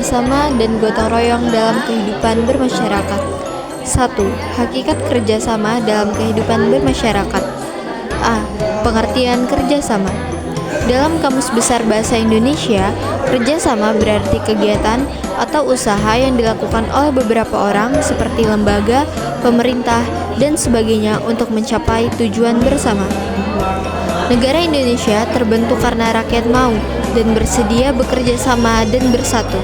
kerjasama dan gotong royong dalam kehidupan bermasyarakat. 1. Hakikat kerjasama dalam kehidupan bermasyarakat. A. Pengertian kerjasama. Dalam Kamus Besar Bahasa Indonesia, kerjasama berarti kegiatan atau usaha yang dilakukan oleh beberapa orang seperti lembaga, pemerintah, dan sebagainya untuk mencapai tujuan bersama. Negara Indonesia terbentuk karena rakyat mau dan bersedia bekerja sama dan bersatu.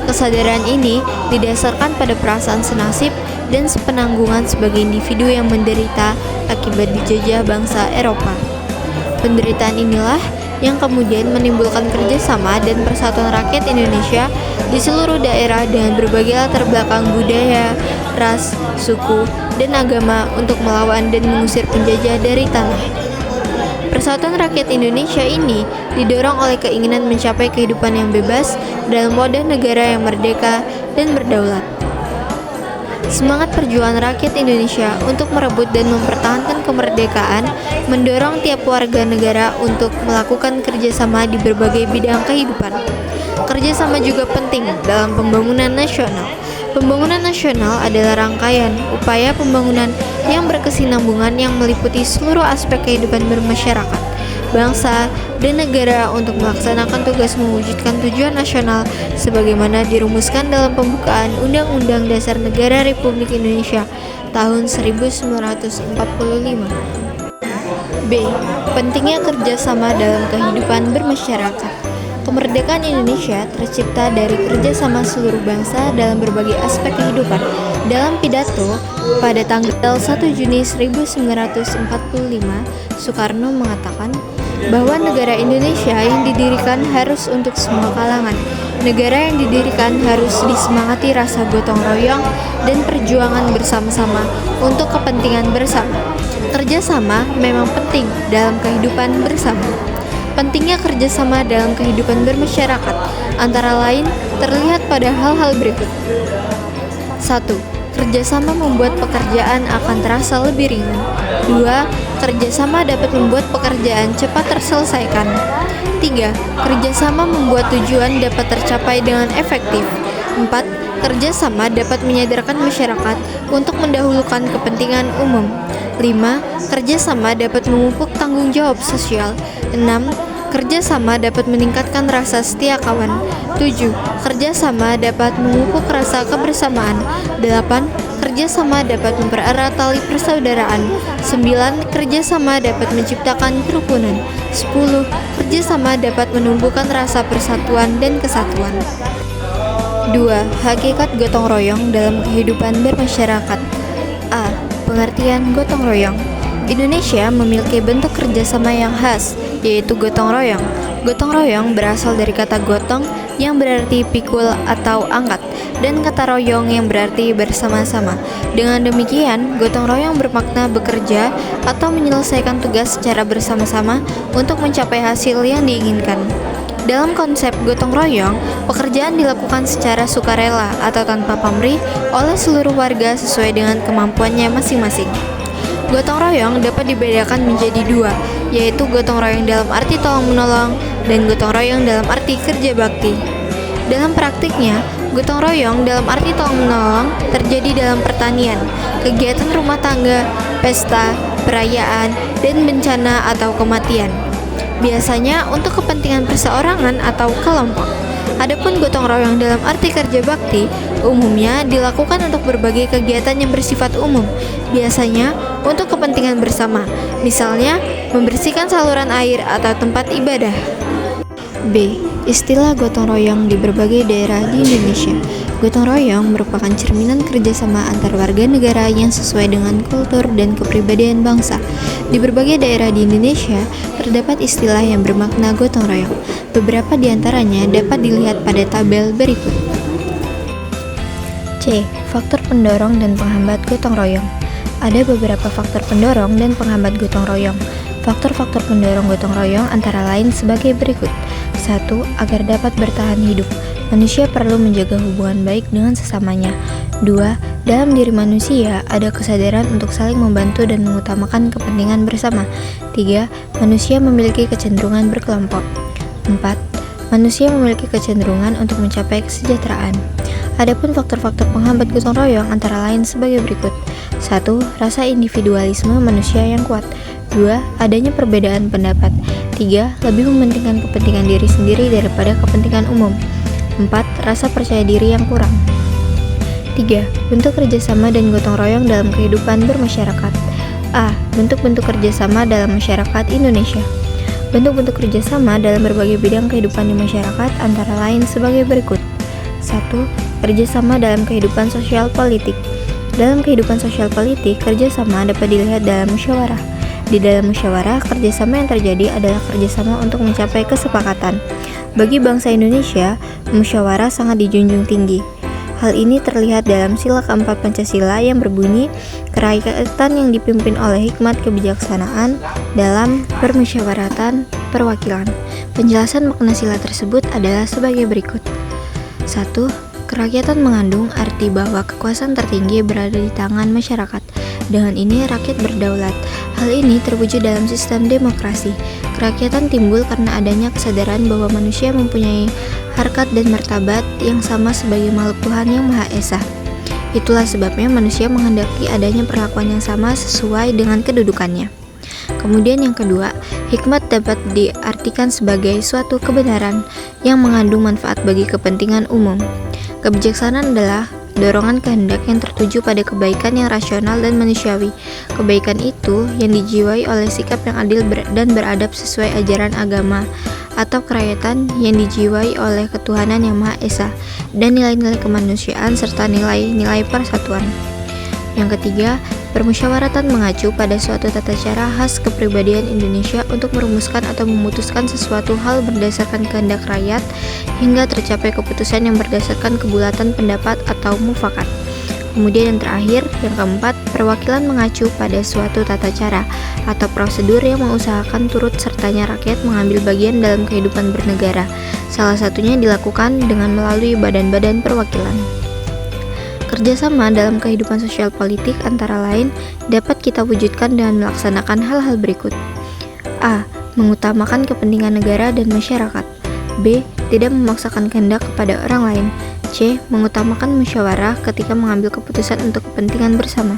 Kesadaran ini didasarkan pada perasaan senasib dan sepenanggungan sebagai individu yang menderita akibat dijajah bangsa Eropa. Penderitaan inilah yang kemudian menimbulkan kerjasama dan persatuan rakyat Indonesia di seluruh daerah dengan berbagai latar belakang budaya, ras, suku, dan agama untuk melawan dan mengusir penjajah dari tanah. Persatuan rakyat Indonesia ini didorong oleh keinginan mencapai kehidupan yang bebas dalam wadah negara yang merdeka dan berdaulat. Semangat perjuangan rakyat Indonesia untuk merebut dan mempertahankan kemerdekaan mendorong tiap warga negara untuk melakukan kerjasama di berbagai bidang kehidupan. Kerjasama juga penting dalam pembangunan nasional. Pembangunan nasional adalah rangkaian upaya pembangunan yang berkesinambungan yang meliputi seluruh aspek kehidupan bermasyarakat, bangsa, dan negara untuk melaksanakan tugas mewujudkan tujuan nasional sebagaimana dirumuskan dalam pembukaan Undang-Undang Dasar Negara Republik Indonesia tahun 1945. B. Pentingnya kerjasama dalam kehidupan bermasyarakat. Kemerdekaan Indonesia tercipta dari kerjasama seluruh bangsa dalam berbagai aspek kehidupan. Dalam pidato pada tanggal 1 Juni 1945, Soekarno mengatakan bahwa negara Indonesia yang didirikan harus untuk semua kalangan. Negara yang didirikan harus disemangati rasa gotong royong dan perjuangan bersama-sama untuk kepentingan bersama. Kerjasama memang penting dalam kehidupan bersama. Pentingnya kerjasama dalam kehidupan bermasyarakat antara lain terlihat pada hal-hal berikut. 1. Kerjasama membuat pekerjaan akan terasa lebih ringan. 2. Kerjasama dapat membuat pekerjaan cepat terselesaikan. 3. Kerjasama membuat tujuan dapat tercapai dengan efektif. 4. Kerjasama dapat menyadarkan masyarakat untuk mendahulukan kepentingan umum. 5. Kerjasama dapat memupuk tanggung jawab sosial. 6. Kerjasama dapat meningkatkan rasa setia kawan. 7. Kerjasama dapat memupuk rasa kebersamaan. 8. Kerjasama dapat mempererat tali persaudaraan. 9. Kerjasama dapat menciptakan kerukunan. 10. Kerjasama dapat menumbuhkan rasa persatuan dan kesatuan. 2. Hakikat gotong royong dalam kehidupan bermasyarakat. A. Pengertian gotong royong. Indonesia memiliki bentuk kerjasama yang khas, yaitu gotong royong. Gotong royong berasal dari kata gotong yang berarti pikul atau angkat, dan kata royong yang berarti bersama-sama. Dengan demikian, gotong royong bermakna bekerja atau menyelesaikan tugas secara bersama-sama untuk mencapai hasil yang diinginkan. Dalam konsep gotong royong, pekerjaan dilakukan secara sukarela atau tanpa pamrih oleh seluruh warga sesuai dengan kemampuannya masing-masing. Gotong royong dapat dibedakan menjadi dua, yaitu gotong royong dalam arti tolong-menolong dan gotong royong dalam arti kerja bakti. Dalam praktiknya, gotong royong dalam arti tolong-menolong terjadi dalam pertanian, kegiatan rumah tangga, pesta, perayaan, dan bencana atau kematian. Biasanya untuk kepentingan perseorangan atau kelompok. Adapun gotong royong dalam arti kerja bakti umumnya dilakukan untuk berbagai kegiatan yang bersifat umum, biasanya untuk kepentingan bersama, misalnya membersihkan saluran air atau tempat ibadah. B. Istilah gotong royong di berbagai daerah di Indonesia. Gotong royong merupakan cerminan kerjasama antar warga negara yang sesuai dengan kultur dan kepribadian bangsa. Di berbagai daerah di Indonesia, terdapat istilah yang bermakna gotong royong. Beberapa di antaranya dapat dilihat pada tabel berikut. C. Faktor pendorong dan penghambat gotong royong. Ada beberapa faktor pendorong dan penghambat gotong royong. Faktor-faktor pendorong gotong royong antara lain sebagai berikut. 1. Agar dapat bertahan hidup, manusia perlu menjaga hubungan baik dengan sesamanya. 2. Dalam diri manusia ada kesadaran untuk saling membantu dan mengutamakan kepentingan bersama. 3. Manusia memiliki kecenderungan berkelompok. 4. manusia memiliki kecenderungan untuk mencapai kesejahteraan. Adapun faktor-faktor penghambat gotong royong antara lain sebagai berikut. 1. Rasa individualisme manusia yang kuat. 2. Adanya perbedaan pendapat. 3. Lebih mementingkan kepentingan diri sendiri daripada kepentingan umum. 4. Rasa percaya diri yang kurang. 3. Bentuk kerjasama dan gotong royong dalam kehidupan bermasyarakat. A. Bentuk-bentuk kerjasama dalam masyarakat Indonesia. Bentuk-bentuk kerjasama dalam berbagai bidang kehidupan di masyarakat antara lain sebagai berikut. 1. Kerjasama dalam kehidupan sosial politik. Dalam kehidupan sosial politik, kerjasama dapat dilihat dalam musyawarah. Di dalam musyawarah, kerjasama yang terjadi adalah kerjasama untuk mencapai kesepakatan. Bagi bangsa Indonesia, musyawarah sangat dijunjung tinggi. Hal ini terlihat dalam sila keempat Pancasila yang berbunyi, kerakyatan yang dipimpin oleh hikmat kebijaksanaan dalam permusyawaratan perwakilan. Penjelasan makna sila tersebut adalah sebagai berikut. 1. Kerakyatan mengandung arti bahwa kekuasaan tertinggi berada di tangan masyarakat. Dengan ini rakyat berdaulat. Hal ini terwujud dalam sistem demokrasi. Kerakyatan timbul karena adanya kesadaran bahwa manusia mempunyai harkat dan martabat yang sama sebagai makhluk Tuhan yang Maha Esa. Itulah sebabnya manusia menghendaki adanya perlakuan yang sama sesuai dengan kedudukannya. Kemudian yang kedua, hikmat dapat diartikan sebagai suatu kebenaran yang mengandung manfaat bagi kepentingan umum. Kebijaksanaan adalah dorongan kehendak yang tertuju pada kebaikan yang rasional dan manusiawi. Kebaikan itu yang dijiwai oleh sikap yang adil dan beradab sesuai ajaran agama, atau kerakyatan yang dijiwai oleh ketuhanan yang Maha Esa, dan nilai-nilai kemanusiaan serta nilai-nilai persatuan. Yang ketiga, permusyawaratan mengacu pada suatu tata cara khas kepribadian Indonesia untuk merumuskan atau memutuskan sesuatu hal berdasarkan kehendak rakyat hingga tercapai keputusan yang berdasarkan kebulatan pendapat atau mufakat. Kemudian yang terakhir, yang keempat, perwakilan mengacu pada suatu tata cara atau prosedur yang mengusahakan turut sertanya rakyat mengambil bagian dalam kehidupan bernegara. Salah satunya dilakukan dengan melalui badan-badan perwakilan. Kerjasama dalam kehidupan sosial politik antara lain dapat kita wujudkan dengan melaksanakan hal-hal berikut. A. Mengutamakan kepentingan negara dan masyarakat. B. Tidak memaksakan kehendak kepada orang lain. C. Mengutamakan musyawarah ketika mengambil keputusan untuk kepentingan bersama.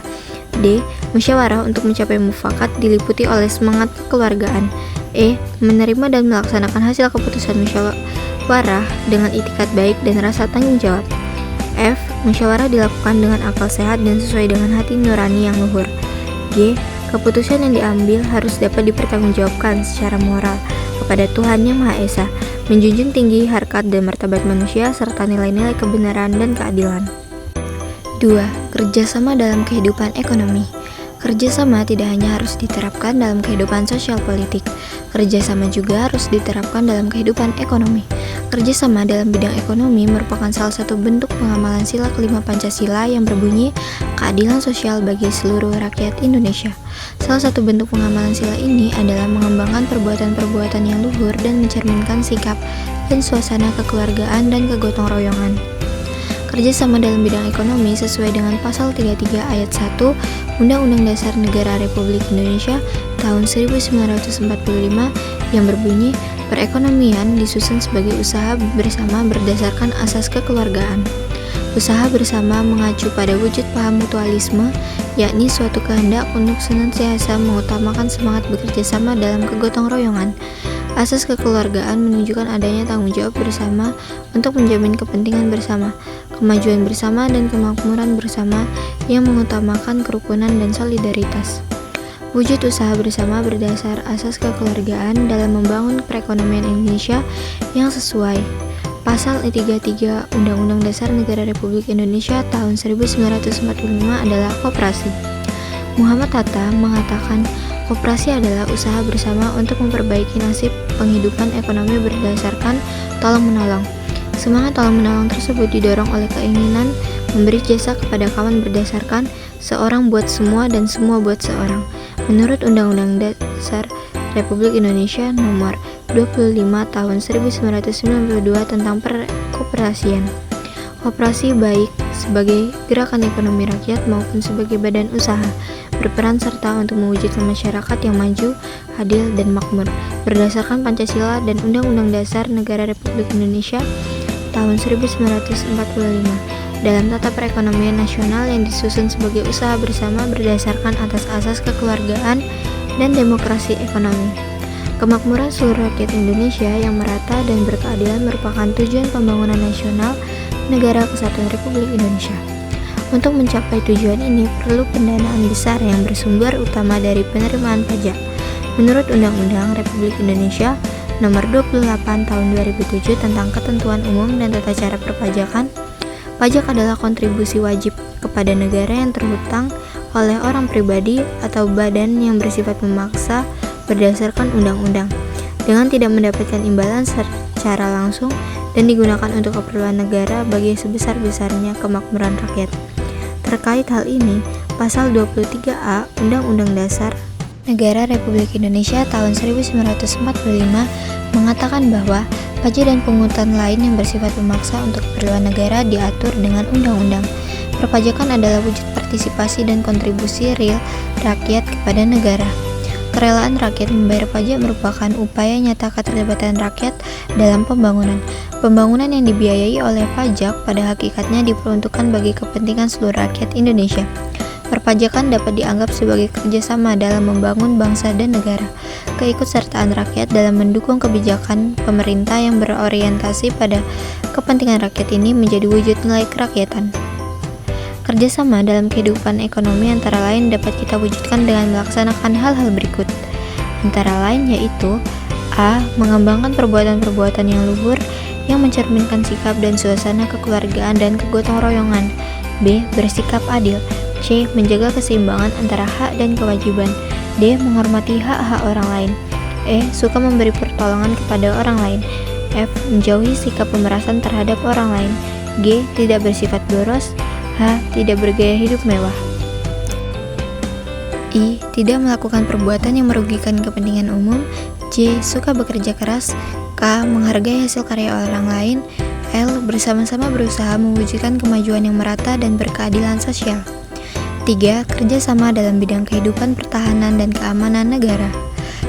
D. Musyawarah untuk mencapai mufakat diliputi oleh semangat kekeluargaan. E. Menerima dan melaksanakan hasil keputusan musyawarah dengan itikat baik dan rasa tanggung jawab. F. Musyawarah dilakukan dengan akal sehat dan sesuai dengan hati nurani yang luhur. G. Keputusan yang diambil harus dapat dipertanggungjawabkan secara moral kepada Tuhan Yang Maha Esa, menjunjung tinggi harkat dan martabat manusia serta nilai-nilai kebenaran dan keadilan. 2. Kerjasama dalam kehidupan ekonomi. Kerjasama tidak hanya harus diterapkan dalam kehidupan sosial politik, kerjasama juga harus diterapkan dalam kehidupan ekonomi. Kerjasama dalam bidang ekonomi merupakan salah satu bentuk pengamalan sila kelima Pancasila yang berbunyi keadilan sosial bagi seluruh rakyat Indonesia. Salah satu bentuk pengamalan sila ini adalah mengembangkan perbuatan-perbuatan yang luhur dan mencerminkan sikap dan suasana kekeluargaan dan kegotong royongan. Kerjasama dalam bidang ekonomi sesuai dengan Pasal 33 Ayat 1 Undang-Undang Dasar Negara Republik Indonesia tahun 1945 yang berbunyi, perekonomian disusun sebagai usaha bersama berdasarkan asas kekeluargaan. Usaha bersama mengacu pada wujud paham mutualisme, yakni suatu kehendak untuk senantiasa mengutamakan semangat bekerja sama dalam kegotong royongan. Asas kekeluargaan menunjukkan adanya tanggung jawab bersama untuk menjamin kepentingan bersama, kemajuan bersama dan kemakmuran bersama yang mengutamakan kerukunan dan solidaritas. Wujud usaha bersama berdasar asas kekeluargaan dalam membangun perekonomian Indonesia yang sesuai. Pasal 33 Undang-Undang Dasar Negara Republik Indonesia tahun 1945 adalah koperasi. Muhammad Hatta mengatakan, koperasi adalah usaha bersama untuk memperbaiki nasib penghidupan ekonomi berdasarkan tolong-menolong. Semangat tolong-menolong tersebut didorong oleh keinginan memberi jasa kepada kawan berdasarkan seorang buat semua dan semua buat seorang. Menurut Undang-Undang Dasar Republik Indonesia Nomor 25 Tahun 1992 tentang Perkoperasian. Koperasi baik sebagai gerakan ekonomi rakyat maupun sebagai badan usaha berperan serta untuk mewujudkan masyarakat yang maju, adil, dan makmur berdasarkan Pancasila dan Undang-Undang Dasar Negara Republik Indonesia tahun 1945 dalam tata perekonomian nasional yang disusun sebagai usaha bersama berdasarkan atas asas kekeluargaan dan demokrasi ekonomi. Kemakmuran seluruh rakyat Indonesia yang merata dan berkeadilan merupakan tujuan pembangunan nasional Negara Kesatuan Republik Indonesia. Untuk mencapai tujuan ini perlu pendanaan besar yang bersumber utama dari penerimaan pajak. Menurut Undang-Undang Republik Indonesia Nomor 28 Tahun 2007 tentang Ketentuan Umum dan Tata Cara Perpajakan, pajak adalah kontribusi wajib kepada negara yang terhutang oleh orang pribadi atau badan yang bersifat memaksa berdasarkan undang-undang, dengan tidak mendapatkan imbalan secara langsung dan digunakan untuk keperluan negara bagi sebesar-besarnya kemakmuran rakyat. Terkait hal ini, Pasal 23A Undang-Undang Dasar Negara Republik Indonesia tahun 1945 mengatakan bahwa pajak dan pungutan lain yang bersifat memaksa untuk keperluan negara diatur dengan undang-undang. Perpajakan adalah wujud partisipasi dan kontribusi real rakyat kepada negara. Kerelaan rakyat membayar pajak merupakan upaya nyata keterlibatan rakyat dalam pembangunan. Pembangunan yang dibiayai oleh pajak pada hakikatnya diperuntukkan bagi kepentingan seluruh rakyat Indonesia. Perpajakan dapat dianggap sebagai kerjasama dalam membangun bangsa dan negara. Keikutsertaan rakyat dalam mendukung kebijakan pemerintah yang berorientasi pada kepentingan rakyat ini menjadi wujud nilai kerakyatan. Kerjasama dalam kehidupan ekonomi antara lain dapat kita wujudkan dengan melaksanakan hal-hal berikut. Antara lain yaitu A. Mengembangkan perbuatan-perbuatan yang luhur yang mencerminkan sikap dan suasana kekeluargaan dan kegotong royongan. B. Bersikap adil. C. Menjaga keseimbangan antara hak dan kewajiban. D. Menghormati hak-hak orang lain. E. Suka memberi pertolongan kepada orang lain. F. Menjauhi sikap pemerasan terhadap orang lain. G. Tidak bersifat boros. H. Tidak bergaya hidup mewah. I. Tidak melakukan perbuatan yang merugikan kepentingan umum. J. Suka bekerja keras. K. Menghargai hasil karya orang lain. L. Bersama-sama berusaha mewujudkan kemajuan yang merata dan berkeadilan sosial. 3. Kerjasama dalam bidang kehidupan pertahanan dan keamanan negara.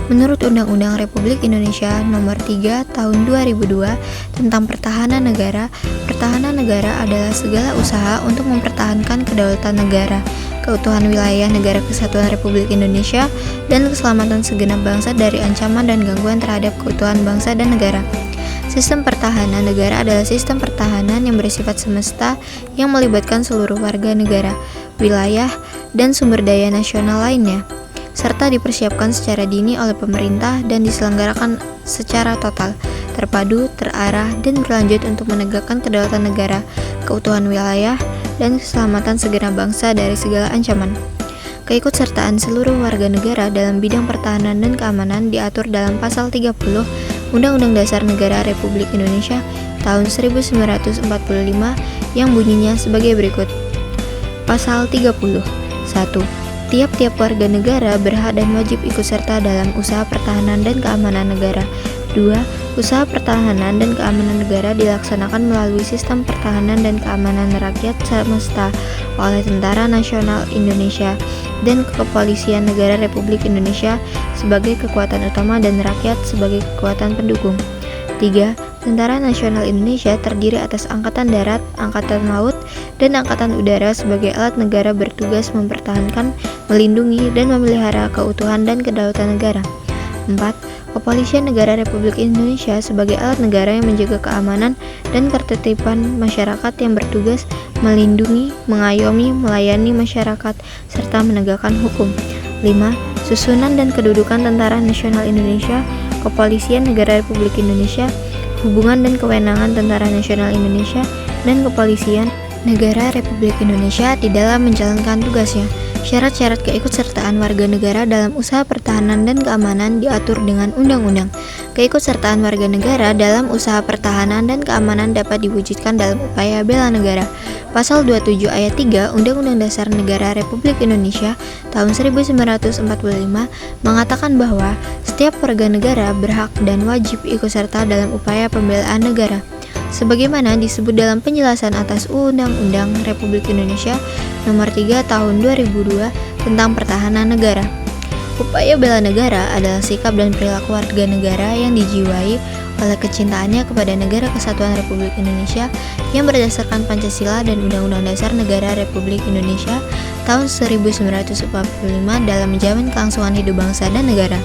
Menurut Undang-Undang Republik Indonesia Nomor 3 Tahun 2002 tentang Pertahanan Negara adalah segala usaha untuk mempertahankan kedaulatan negara, keutuhan wilayah Negara Kesatuan Republik Indonesia, dan keselamatan segenap bangsa dari ancaman dan gangguan terhadap keutuhan bangsa dan negara. Sistem pertahanan negara adalah sistem pertahanan yang bersifat semesta yang melibatkan seluruh warga negara, wilayah, dan sumber daya nasional lainnya, serta dipersiapkan secara dini oleh pemerintah dan diselenggarakan secara total, terpadu, terarah, dan berlanjut untuk menegakkan kedaulatan negara, keutuhan wilayah, dan keselamatan segenap bangsa dari segala ancaman. Keikutsertaan seluruh warga negara dalam bidang pertahanan dan keamanan diatur dalam Pasal 30 Undang-Undang Dasar Negara Republik Indonesia tahun 1945 yang bunyinya sebagai berikut. Pasal 30. 1. Tiap-tiap warga negara berhak dan wajib ikut serta dalam usaha pertahanan dan keamanan negara. 2. Usaha pertahanan dan keamanan negara dilaksanakan melalui sistem pertahanan dan keamanan rakyat semesta oleh Tentara Nasional Indonesia dan Kepolisian Negara Republik Indonesia sebagai kekuatan utama dan rakyat sebagai kekuatan pendukung. 3. Tentara Nasional Indonesia terdiri atas Angkatan Darat, Angkatan Laut, dan Angkatan Udara sebagai alat negara bertugas mempertahankan, melindungi, dan memelihara keutuhan dan kedaulatan negara. 4. Kepolisian Negara Republik Indonesia sebagai alat negara yang menjaga keamanan dan ketertiban masyarakat yang bertugas melindungi, mengayomi, melayani masyarakat, serta menegakkan hukum. 5. Susunan dan kedudukan Tentara Nasional Indonesia, Kepolisian Negara Republik Indonesia, hubungan dan kewenangan Tentara Nasional Indonesia, dan Kepolisian Negara Republik Indonesia di dalam menjalankan tugasnya. Syarat-syarat keikutsertaan warga negara dalam usaha pertahanan dan keamanan diatur dengan undang-undang. Keikutsertaan warga negara dalam usaha pertahanan dan keamanan dapat diwujudkan dalam upaya bela negara. Pasal 27 ayat 3 Undang-Undang Dasar Negara Republik Indonesia tahun 1945 mengatakan bahwa setiap warga negara berhak dan wajib ikut serta dalam upaya pembelaan negara. sebagaimana disebut dalam penjelasan atas Undang-Undang Republik Indonesia Nomor 3 Tahun 2002 tentang Pertahanan Negara. Upaya bela negara adalah sikap dan perilaku warga negara yang dijiwai oleh kecintaannya kepada Negara Kesatuan Republik Indonesia yang berdasarkan Pancasila dan Undang-Undang Dasar Negara Republik Indonesia tahun 1945 dalam menjamin kelangsungan hidup bangsa dan negara.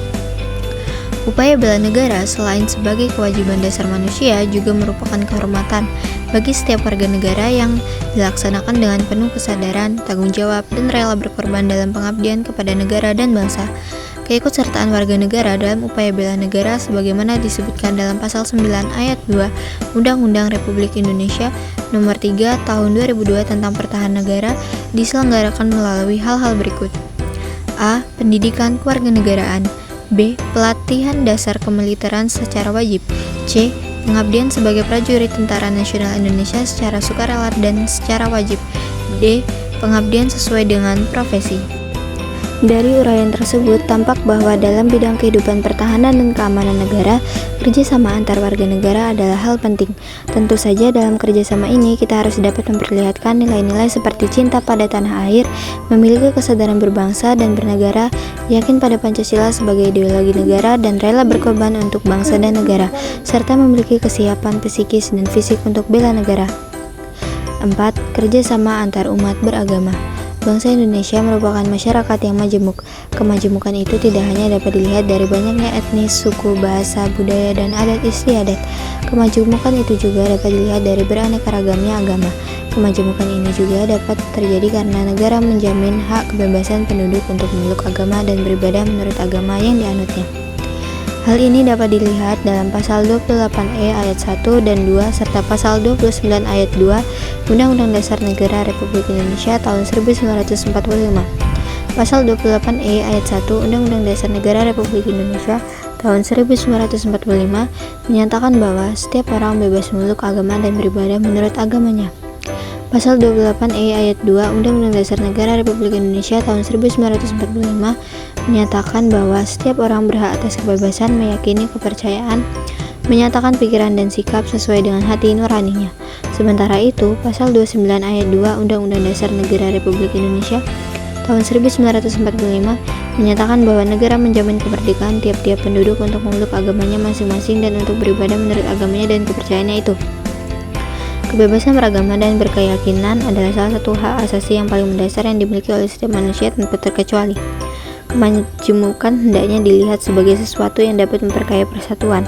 Upaya bela negara selain sebagai kewajiban dasar manusia juga merupakan kehormatan bagi setiap warga negara yang dilaksanakan dengan penuh kesadaran, tanggung jawab, dan rela berkorban dalam pengabdian kepada negara dan bangsa. Keikutsertaan warga negara dalam upaya bela negara sebagaimana disebutkan dalam pasal 9 ayat 2 Undang-Undang Republik Indonesia Nomor 3 Tahun 2002 tentang Pertahanan Negara diselenggarakan melalui hal-hal berikut. A. Pendidikan kewarganegaraan. B. Pelatihan dasar kemiliteran secara wajib. C. Pengabdian sebagai prajurit Tentara Nasional Indonesia secara sukarela dan secara wajib. D. Pengabdian sesuai dengan profesi. Dari uraian tersebut, tampak bahwa dalam bidang kehidupan pertahanan dan keamanan negara, kerjasama antar warga negara adalah hal penting. Tentu saja dalam kerjasama ini kita harus dapat memperlihatkan nilai-nilai seperti cinta pada tanah air, memiliki kesadaran berbangsa dan bernegara, yakin pada Pancasila sebagai ideologi negara, dan rela berkorban untuk bangsa dan negara, serta memiliki kesiapan psikis dan fisik untuk bela negara. 4. Kerjasama antar umat beragama. Bangsa Indonesia merupakan masyarakat yang majemuk. Kemajemukan itu tidak hanya dapat dilihat dari banyaknya etnis, suku, bahasa, budaya, dan adat istiadat. Kemajemukan itu juga dapat dilihat dari beraneka ragamnya agama. Kemajemukan ini juga dapat terjadi karena negara menjamin hak kebebasan penduduk untuk memeluk agama dan beribadah menurut agama yang dianutnya. Hal ini dapat dilihat dalam pasal 28E ayat 1 dan 2 serta pasal 29 ayat 2 Undang-Undang Dasar Negara Republik Indonesia tahun 1945. Pasal 28E ayat 1 Undang-Undang Dasar Negara Republik Indonesia tahun 1945 menyatakan bahwa setiap orang bebas memeluk agama dan beribadah menurut agamanya. Pasal 28E ayat 2 Undang-Undang Dasar Negara Republik Indonesia tahun 1945 menyatakan bahwa setiap orang berhak atas kebebasan meyakini kepercayaan, menyatakan pikiran dan sikap sesuai dengan hati nuraninya. Sementara itu, Pasal 29 ayat 2 Undang-Undang Dasar Negara Republik Indonesia tahun 1945 menyatakan bahwa negara menjamin kemerdekaan tiap-tiap penduduk untuk memeluk agamanya masing-masing dan untuk beribadah menurut agamanya dan kepercayaannya itu. Kebebasan beragama dan berkeyakinan adalah salah satu hak asasi yang paling mendasar yang dimiliki oleh setiap manusia tanpa terkecuali. Kemajemukan hendaknya dilihat sebagai sesuatu yang dapat memperkaya persatuan.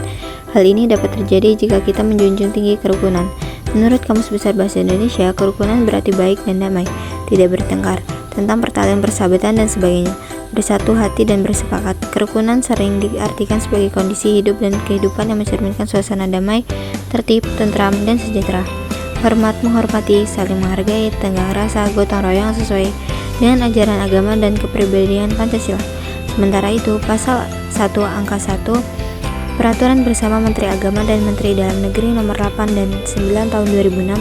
Hal ini dapat terjadi jika kita menjunjung tinggi kerukunan. Menurut Kamus Besar Bahasa Indonesia, kerukunan berarti baik dan damai, tidak bertengkar, tentang pertalian persahabatan dan sebagainya, bersatu hati dan bersepakat. Kerukunan sering diartikan sebagai kondisi hidup dan kehidupan yang mencerminkan suasana damai, tertib, tentram, dan sejahtera. Hormat menghormati, saling menghargai, tenggang rasa, gotong royong sesuai dengan ajaran agama dan kepribadian Pancasila. Sementara itu, Pasal 1 Angka 1 Peraturan Bersama Menteri Agama dan Menteri Dalam Negeri Nomor 8 dan 9 Tahun 2006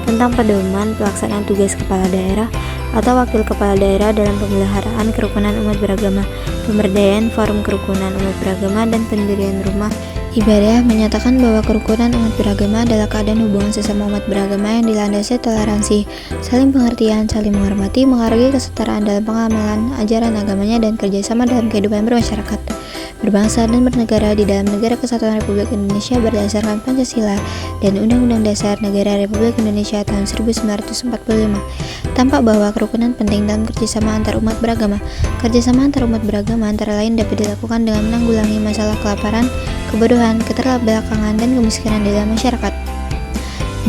tentang pedoman pelaksanaan tugas kepala daerah atau wakil kepala daerah dalam pemeliharaan kerukunan umat beragama, pemberdayaan forum kerukunan umat beragama, dan pendirian rumah ibadah menyatakan bahwa kerukunan umat beragama adalah keadaan hubungan sesama umat beragama yang dilandasi toleransi, saling pengertian, saling menghormati, menghargai kesetaraan dalam pengamalan ajaran agamanya, dan kerjasama dalam kehidupan bermasyarakat, berbangsa, dan bernegara di dalam Negara Kesatuan Republik Indonesia berdasarkan Pancasila dan Undang-Undang Dasar Negara Republik Indonesia tahun 1945. Tampak bahwa kerukunan penting dalam kerjasama antar umat beragama. Kerjasama antar umat beragama antara lain dapat dilakukan dengan menanggulangi masalah kelaparan, kebodohan, keterbelakangan, dan kemiskinan di dalam masyarakat.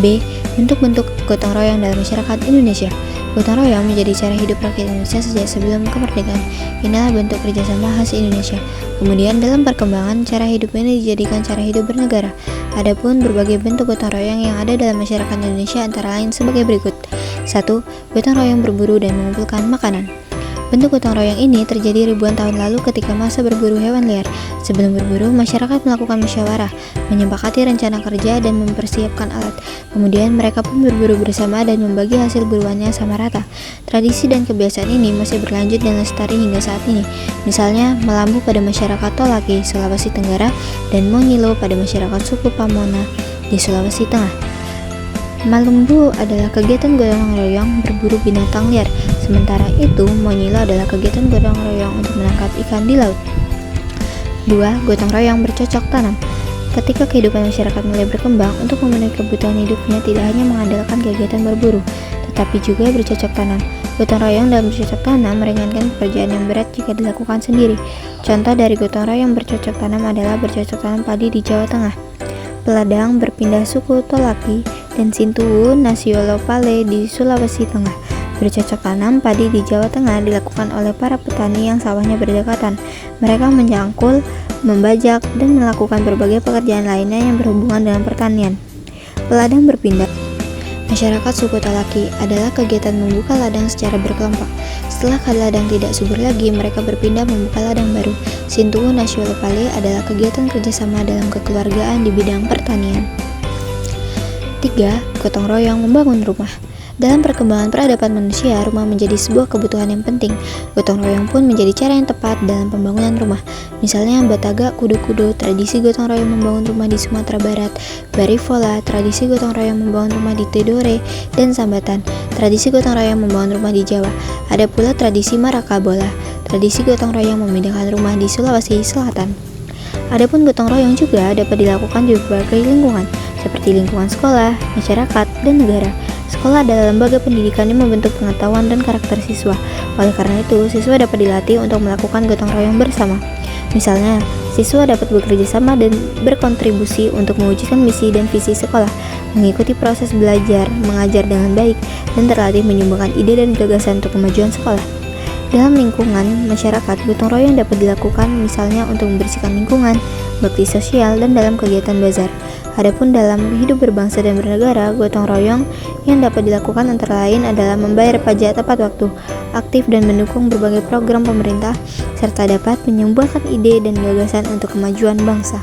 B. Bentuk-bentuk gotong royong dalam masyarakat Indonesia. Gotong royong menjadi cara hidup rakyat Indonesia sejak sebelum kemerdekaan. Inilah bentuk kerjasama khas Indonesia. Kemudian dalam perkembangan, cara hidup ini dijadikan cara hidup bernegara. Adapun berbagai bentuk gotong royong yang ada dalam masyarakat Indonesia antara lain sebagai berikut. 1. Gotong royong berburu dan mengumpulkan makanan. Bentuk gotong royong ini terjadi ribuan tahun lalu ketika masa berburu hewan liar. Sebelum berburu, masyarakat melakukan musyawarah, menyepakati rencana kerja, dan mempersiapkan alat. Kemudian mereka pun berburu bersama dan membagi hasil buruannya sama rata. Tradisi dan kebiasaan ini masih berlanjut dan lestari hingga saat ini. Misalnya, Melambu pada masyarakat Tolaki, Sulawesi Tenggara, dan Mongilo pada masyarakat suku Pamona di Sulawesi Tengah. Malumbu adalah kegiatan gotong royong berburu binatang liar, sementara itu Monyilo adalah kegiatan gotong royong untuk menangkap ikan di laut. 2. Gotong royong bercocok tanam. Ketika kehidupan masyarakat mulai berkembang, untuk memenuhi kebutuhan hidupnya tidak hanya mengandalkan kegiatan berburu, tetapi juga bercocok tanam. Gotong royong dalam bercocok tanam meringankan pekerjaan yang berat jika dilakukan sendiri. Contoh dari gotong royong bercocok tanam adalah bercocok tanam padi di Jawa Tengah, Peladang berpindah suku Tolapi, dan Sintuwu Nasiolopale di Sulawesi Tengah. Bercocok tanam padi di Jawa Tengah dilakukan oleh para petani yang sawahnya berdekatan. Mereka mencangkul, membajak, dan melakukan berbagai pekerjaan lainnya yang berhubungan dengan pertanian. Peladang berpindah. Masyarakat suku Talaki adalah kegiatan membuka ladang secara berkelompok. Setelah ladang tidak subur lagi, mereka berpindah membuka ladang baru. Sintuwu Nasiolopale adalah kegiatan kerjasama dalam kekeluargaan di bidang pertanian. 3. Gotong royong membangun rumah. Dalam perkembangan peradaban manusia, rumah menjadi sebuah kebutuhan yang penting. Gotong royong pun menjadi cara yang tepat dalam pembangunan rumah. Misalnya Bataga Kudo-Kudo, tradisi gotong royong membangun rumah di Sumatera Barat; Barifola, tradisi gotong royong membangun rumah di Tidore dan Sambatan, tradisi gotong royong membangun rumah di Jawa. Ada pula tradisi Marakabola, tradisi gotong royong memindahkan rumah di Sulawesi Selatan. Adapun gotong royong juga dapat dilakukan di berbagai lingkungan, seperti lingkungan sekolah, masyarakat, dan negara. Sekolah adalah lembaga pendidikan yang membentuk pengetahuan dan karakter siswa. Oleh karena itu, siswa dapat dilatih untuk melakukan gotong royong bersama. Misalnya, siswa dapat bekerja sama dan berkontribusi untuk mewujudkan misi dan visi sekolah, mengikuti proses belajar, mengajar dengan baik, dan terlatih menyumbangkan ide dan gagasan untuk kemajuan sekolah. Dalam lingkungan masyarakat, gotong royong dapat dilakukan misalnya untuk membersihkan lingkungan, bakti sosial, dan dalam kegiatan bazar. Adapun dalam hidup berbangsa dan bernegara, gotong royong yang dapat dilakukan antara lain adalah membayar pajak tepat waktu, aktif dan mendukung berbagai program pemerintah, serta dapat menyumbangkan ide dan gagasan untuk kemajuan bangsa.